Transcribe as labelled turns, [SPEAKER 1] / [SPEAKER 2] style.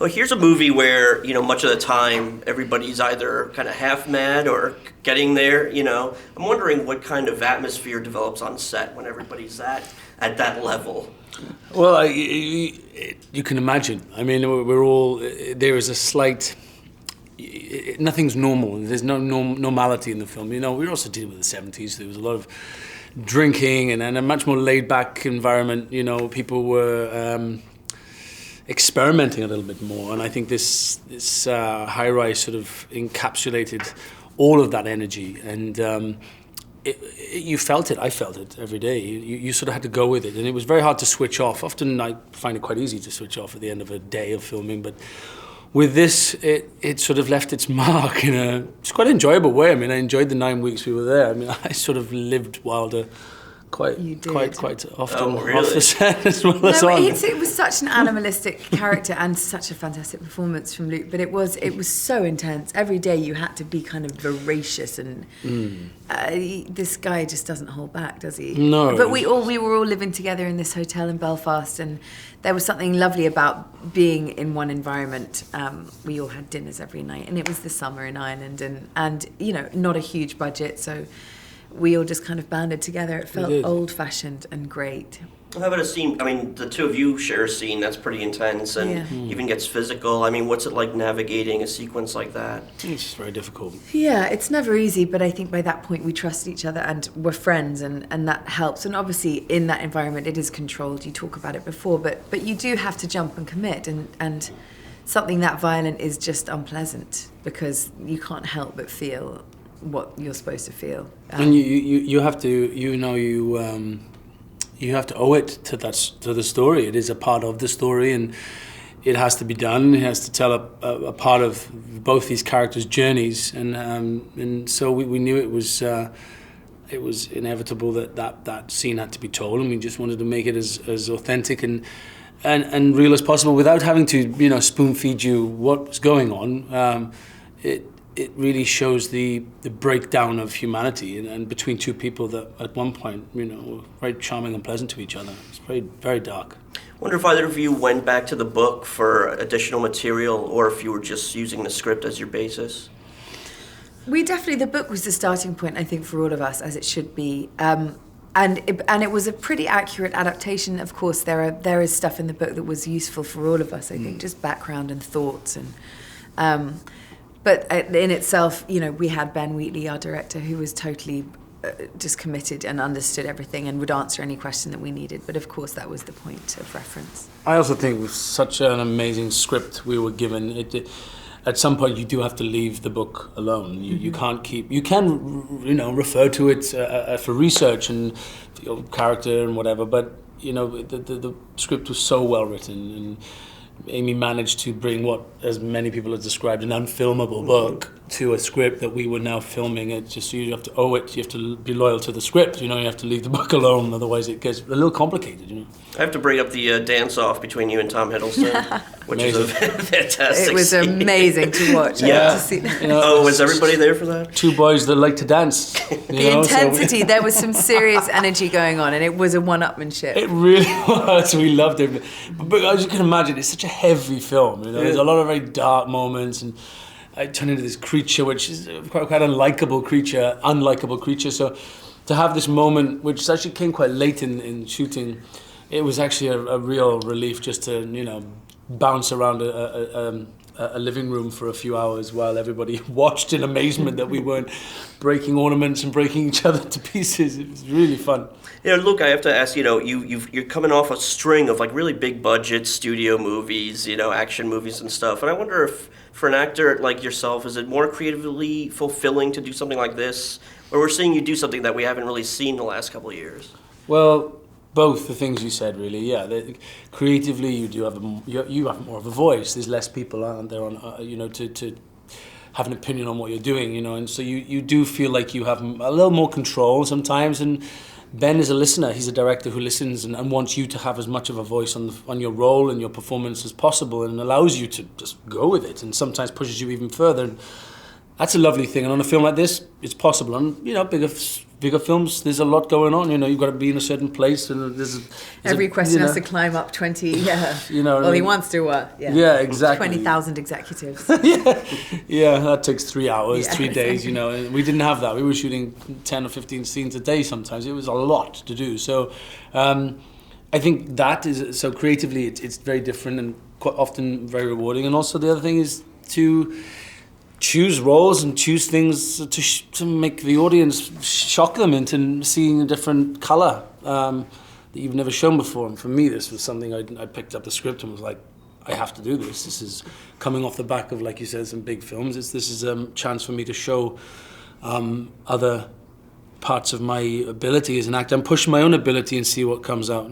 [SPEAKER 1] Well, here's a movie where, much of the time everybody's either kind of half mad or getting there, I'm wondering what kind of atmosphere develops on set when everybody's at that level.
[SPEAKER 2] Well, you can imagine. I mean, we're all, there is a slight, nothing's normal. There's no normality in the film. We're also dealing with the 70s. There was a lot of drinking and a much more laid-back environment. People were experimenting a little bit more, and I think this high-rise sort of encapsulated all of that energy, and you felt it. I felt it every day. You sort of had to go with it, and it was very hard to switch off. Often I find it quite easy to switch off at the end of a day of filming, but with this, it sort of left its mark in it's quite enjoyable way. I mean, I enjoyed the 9 weeks we were there. I mean, I sort of lived Wilder quite often off the set as well as on.
[SPEAKER 3] It was such an animalistic character and such a fantastic performance from Luke. But it was so intense. Every day you had to be kind of voracious, and this guy just doesn't hold back, does he?
[SPEAKER 2] No.
[SPEAKER 3] But we were all living together in this hotel in Belfast, and there was something lovely about being in one environment. We all had dinners every night, and it was the summer in Ireland, and not a huge budget, so we all just kind of banded together. It felt old-fashioned and great.
[SPEAKER 1] How about a scene? I mean, the two of you share a scene that's pretty intense and even gets physical. I mean, what's it like navigating a sequence like that?
[SPEAKER 2] It's very difficult.
[SPEAKER 3] Yeah, it's never easy, but I think by that point we trusted each other and we're friends, and that helps. And obviously in that environment it is controlled. You talk about it before, but you do have to jump and commit, and something that violent is just unpleasant because you can't help but feel what you're supposed to feel.
[SPEAKER 2] And you have to, you have to owe it to the story. It is a part of the story, and it has to be done. It has to tell a part of both these characters' journeys, and so we knew it was inevitable that scene had to be told, and we just wanted to make it as authentic and real as possible without having to spoon feed you what was going on. It really shows the breakdown of humanity and between two people that at one point, were very charming and pleasant to each other. It's very, very dark.
[SPEAKER 1] I wonder if either of you went back to the book for additional material or if you were just using the script as your basis.
[SPEAKER 3] The book was the starting point, I think, for all of us, as it should be. And it was a pretty accurate adaptation. Of course, there is stuff in the book that was useful for all of us, I think, just background and thoughts. But in itself, we had Ben Wheatley, our director, who was totally just committed and understood everything and would answer any question that we needed. But of course, that was the point of reference.
[SPEAKER 2] I also think with such an amazing script we were given, at some point you do have to leave the book alone. You can't keep. You can refer to it for research and character and whatever. But the script was so well written, and Amy managed to bring what, as many people have described, an unfilmable book to a script that we were now filming. It just, you have to owe it. You have to be loyal to the script. You have to leave the book alone, otherwise it gets a little complicated.
[SPEAKER 1] I have to bring up the dance-off between you and Tom Hiddleston, which is a fantastic
[SPEAKER 3] It was
[SPEAKER 1] scene.
[SPEAKER 3] amazing to watch.
[SPEAKER 1] Yeah. Was everybody there for that?
[SPEAKER 2] Two boys that like to dance.
[SPEAKER 3] The intensity, there was some serious energy going on, and it was a one-upmanship.
[SPEAKER 2] It really was. We loved it. But as you can imagine, it's such a heavy film. There's a lot of very dark moments, and I turn into this creature, which is quite an unlikable creature. So to have this moment, which actually came quite late in shooting, it was actually a real relief just to, bounce around a living room for a few hours while everybody watched in amazement that we weren't breaking ornaments and breaking each other to pieces. It was really fun.
[SPEAKER 1] Luke, I have to ask, you're coming off a string of really big budget studio movies, action movies and stuff. And I wonder if for an actor like yourself, is it more creatively fulfilling to do something like this? Or we're seeing you do something that we haven't really seen the last couple of years?
[SPEAKER 2] Well, both the things you said, really. Yeah, creatively, you have more of a voice. There's less people out there to have an opinion on what you're doing, and so you do feel like you have a little more control sometimes. And Ben is a listener. He's a director who listens and wants you to have as much of a voice on your role and your performance as possible, and allows you to just go with it, and sometimes pushes you even further. That's a lovely thing, and on a film like this, it's possible. And bigger films, there's a lot going on. You've got to be in a certain place, and
[SPEAKER 3] every question has to climb up 20. Yeah, well, he wants to.
[SPEAKER 2] Yeah, exactly.
[SPEAKER 3] 20,000 executives.
[SPEAKER 2] Yeah, that takes 3 hours, 3 days. And we didn't have that. We were shooting 10 or 15 scenes a day. Sometimes it was a lot to do. So, I think that is so creatively, it's very different and quite often very rewarding. And also the other thing is to choose roles and choose things to make the audience shock them into seeing a different colour that you've never shown before. And for me, this was something I picked up the script and was like, I have to do this. This is coming off the back of, like you said, some big films. This is a chance for me to show other parts of my ability as an actor and push my own ability and see what comes out.